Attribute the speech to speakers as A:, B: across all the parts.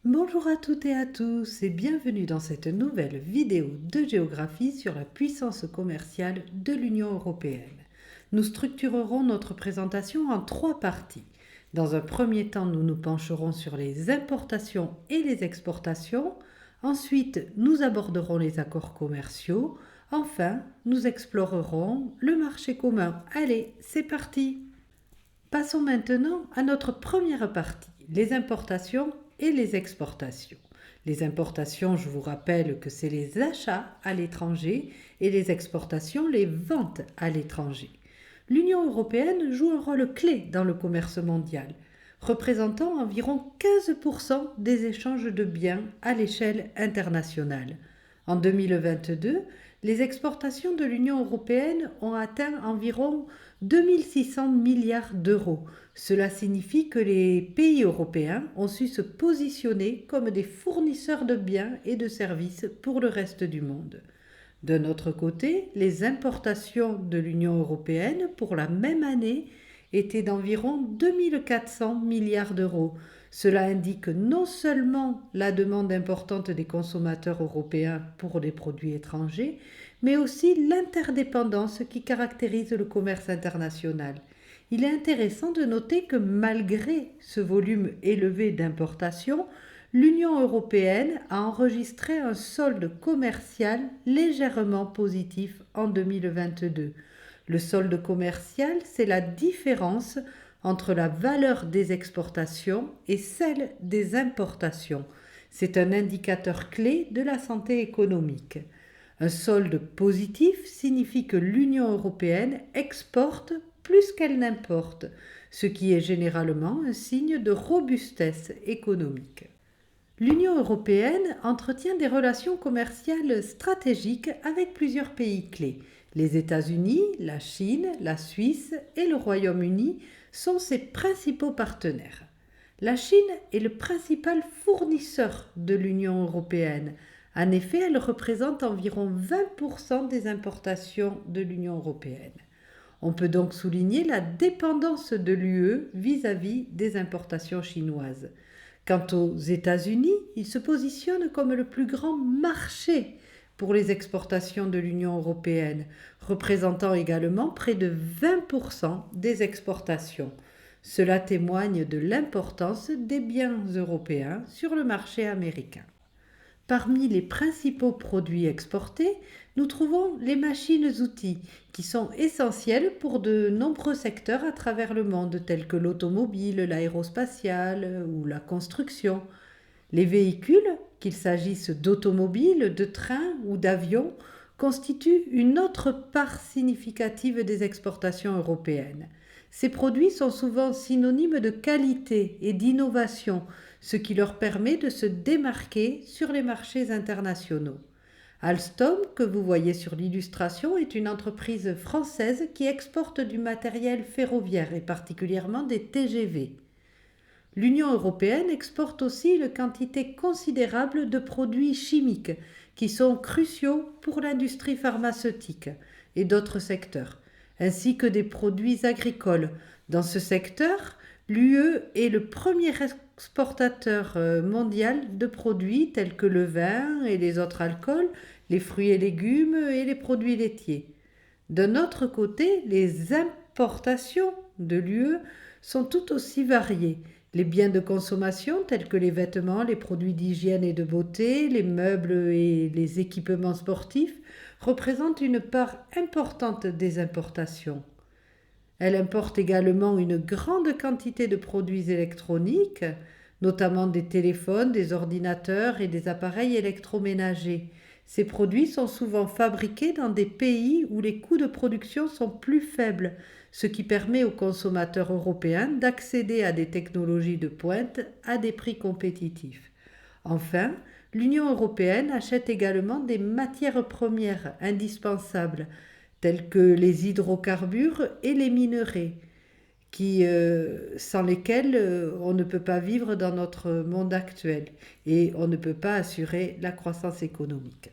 A: Bonjour à toutes et à tous et bienvenue dans cette nouvelle vidéo de géographie sur la puissance commerciale de l'Union européenne. Nous structurerons notre présentation en 3 parties. Dans un premier temps, nous nous pencherons sur les importations et les exportations. Ensuite, nous aborderons les accords commerciaux. Enfin, nous explorerons le marché commun. Allez, c'est parti! Passons maintenant à notre première partie, les importations et les exportations. Les importations, je vous rappelle que c'est les achats à l'étranger et les exportations, les ventes à l'étranger. L'Union européenne joue un rôle clé dans le commerce mondial, représentant environ 15% des échanges de biens à l'échelle internationale. En 2022, les exportations de l'Union européenne ont atteint environ 2600 milliards d'euros. Cela signifie que les pays européens ont su se positionner comme des fournisseurs de biens et de services pour le reste du monde. D'un autre côté, les importations de l'Union européenne pour la même année étaient d'environ 2400 milliards d'euros. Cela indique non seulement la demande importante des consommateurs européens pour des produits étrangers, mais aussi l'interdépendance qui caractérise le commerce international. Il est intéressant de noter que malgré ce volume élevé d'importations, l'Union européenne a enregistré un solde commercial légèrement positif en 2022. Le solde commercial, c'est la différence entre la valeur des exportations et celle des importations. C'est un indicateur clé de la santé économique. Un solde positif signifie que l'Union européenne exporte plus qu'elle n'importe, ce qui est généralement un signe de robustesse économique. L'Union européenne entretient des relations commerciales stratégiques avec plusieurs pays clés. Les États-Unis, la Chine, la Suisse et le Royaume-Uni sont ses principaux partenaires. La Chine est le principal fournisseur de l'Union européenne. En effet, elle représente environ 20% des importations de l'Union européenne. On peut donc souligner la dépendance de l'UE vis-à-vis des importations chinoises. Quant aux États-Unis, ils se positionnent comme le plus grand marché pour les exportations de l'Union européenne, représentant également près de 20% des exportations. Cela témoigne de l'importance des biens européens sur le marché américain. Parmi les principaux produits exportés, nous trouvons les machines-outils, qui sont essentielles pour de nombreux secteurs à travers le monde, tels que l'automobile, l'aérospatiale ou la construction. Les véhicules, qu'il s'agisse d'automobiles, de trains ou d'avions, constituent une autre part significative des exportations européennes. Ces produits sont souvent synonymes de qualité et d'innovation, ce qui leur permet de se démarquer sur les marchés internationaux. Alstom, que vous voyez sur l'illustration, est une entreprise française qui exporte du matériel ferroviaire et particulièrement des TGV. L'Union européenne exporte aussi une quantité considérable de produits chimiques qui sont cruciaux pour l'industrie pharmaceutique et d'autres secteurs, ainsi que des produits agricoles. Dans ce secteur, l'UE est le premier exportateur mondial de produits tels que le vin et les autres alcools, les fruits et légumes et les produits laitiers. D'un autre côté, les importations de l'UE sont tout aussi variées. Les biens de consommation tels que les vêtements, les produits d'hygiène et de beauté, les meubles et les équipements sportifs représentent une part importante des importations. Elle importe également une grande quantité de produits électroniques, notamment des téléphones, des ordinateurs et des appareils électroménagers. Ces produits sont souvent fabriqués dans des pays où les coûts de production sont plus faibles, ce qui permet aux consommateurs européens d'accéder à des technologies de pointe à des prix compétitifs. Enfin, l'Union européenne achète également des matières premières indispensables, telles que les hydrocarbures et les minerais, sans lesquels on ne peut pas vivre dans notre monde actuel et on ne peut pas assurer la croissance économique.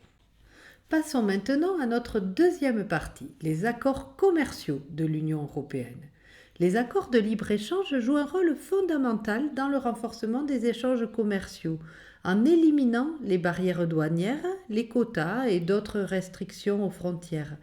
A: Passons maintenant à notre deuxième partie, les accords commerciaux de l'Union européenne. Les accords de libre-échange jouent un rôle fondamental dans le renforcement des échanges commerciaux, en éliminant les barrières douanières, les quotas et d'autres restrictions aux frontières.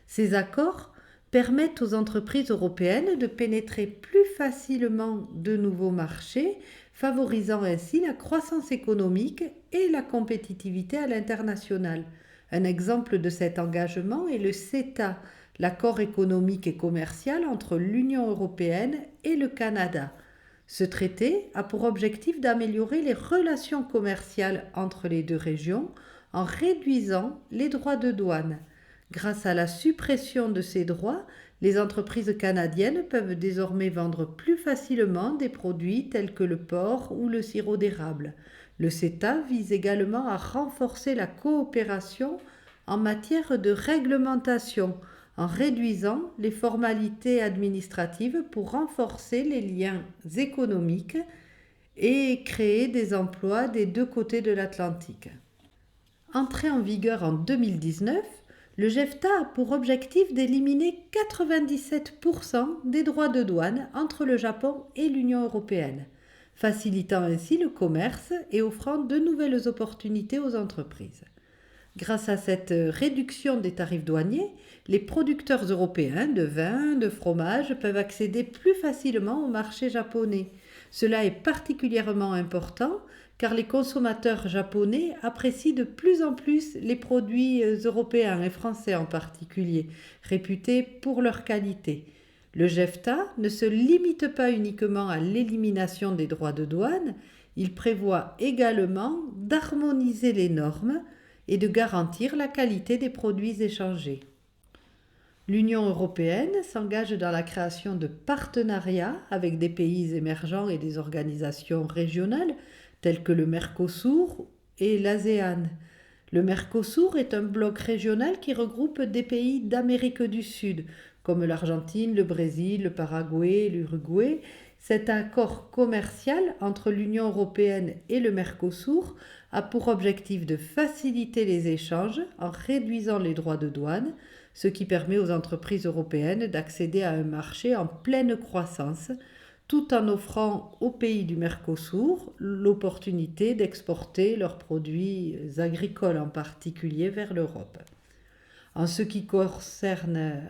A: Ces accords permettent aux entreprises européennes de pénétrer plus facilement de nouveaux marchés, favorisant ainsi la croissance économique et la compétitivité à l'international. Un exemple de cet engagement est le CETA, l'accord économique et commercial entre l'Union européenne et le Canada. Ce traité a pour objectif d'améliorer les relations commerciales entre les deux régions en réduisant les droits de douane. Grâce à la suppression de ces droits, les entreprises canadiennes peuvent désormais vendre plus facilement des produits tels que le porc ou le sirop d'érable. Le CETA vise également à renforcer la coopération en matière de réglementation, en réduisant les formalités administratives pour renforcer les liens économiques et créer des emplois des deux côtés de l'Atlantique. Entré en vigueur en 2019, le GEFTA a pour objectif d'éliminer 97% des droits de douane entre le Japon et l'Union européenne, facilitant ainsi le commerce et offrant de nouvelles opportunités aux entreprises. Grâce à cette réduction des tarifs douaniers, les producteurs européens de vin, de fromage peuvent accéder plus facilement au marché japonais. Cela est particulièrement important car les consommateurs japonais apprécient de plus en plus les produits européens et français en particulier, réputés pour leur qualité. Le GEFTA ne se limite pas uniquement à l'élimination des droits de douane, il prévoit également d'harmoniser les normes et de garantir la qualité des produits échangés. L'Union européenne s'engage dans la création de partenariats avec des pays émergents et des organisations régionales telles que le Mercosur et l'ASEAN. Le Mercosur est un bloc régional qui regroupe des pays d'Amérique du Sud, comme l'Argentine, le Brésil, le Paraguay, l'Uruguay. Cet accord commercial entre l'Union européenne et le Mercosur a pour objectif de faciliter les échanges en réduisant les droits de douane, ce qui permet aux entreprises européennes d'accéder à un marché en pleine croissance, tout en offrant aux pays du Mercosur l'opportunité d'exporter leurs produits agricoles en particulier vers l'Europe. En ce qui concerne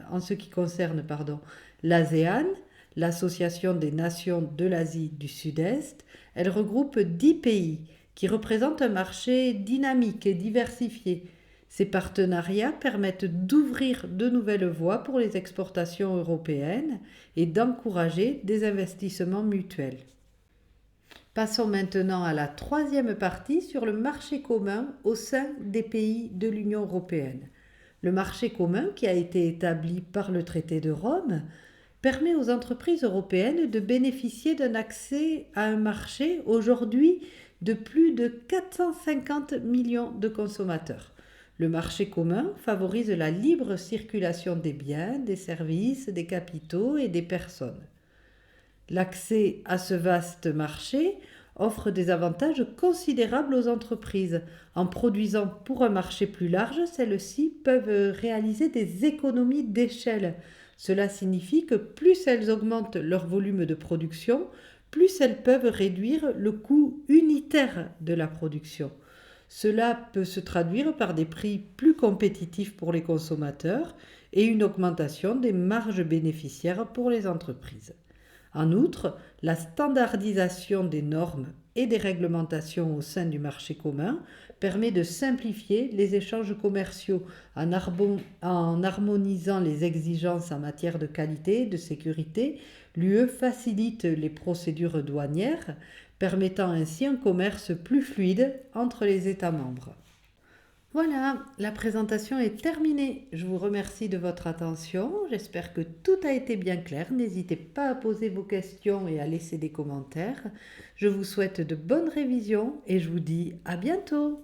A: l'ASEAN, l'Association des nations de l'Asie du Sud-Est, elle regroupe 10 pays qui représentent un marché dynamique et diversifié. Ces partenariats permettent d'ouvrir de nouvelles voies pour les exportations européennes et d'encourager des investissements mutuels. Passons maintenant à la troisième partie sur le marché commun au sein des pays de l'Union européenne. Le marché commun, qui a été établi par le traité de Rome, permet aux entreprises européennes de bénéficier d'un accès à un marché aujourd'hui de plus de 450 millions de consommateurs. Le marché commun favorise la libre circulation des biens, des services, des capitaux et des personnes. L'accès à ce vaste marché offre des avantages considérables aux entreprises. En produisant pour un marché plus large, celles-ci peuvent réaliser des économies d'échelle. Cela signifie que plus elles augmentent leur volume de production, plus elles peuvent réduire le coût unitaire de la production. Cela peut se traduire par des prix plus compétitifs pour les consommateurs et une augmentation des marges bénéficiaires pour les entreprises. En outre, la standardisation des normes et des réglementations au sein du marché commun permet de simplifier les échanges commerciaux en harmonisant les exigences en matière de qualité et de sécurité. L'UE facilite les procédures douanières, permettant ainsi un commerce plus fluide entre les États membres. Voilà, la présentation est terminée. Je vous remercie de votre attention. J'espère que tout a été bien clair. N'hésitez pas à poser vos questions et à laisser des commentaires. Je vous souhaite de bonnes révisions et je vous dis à bientôt.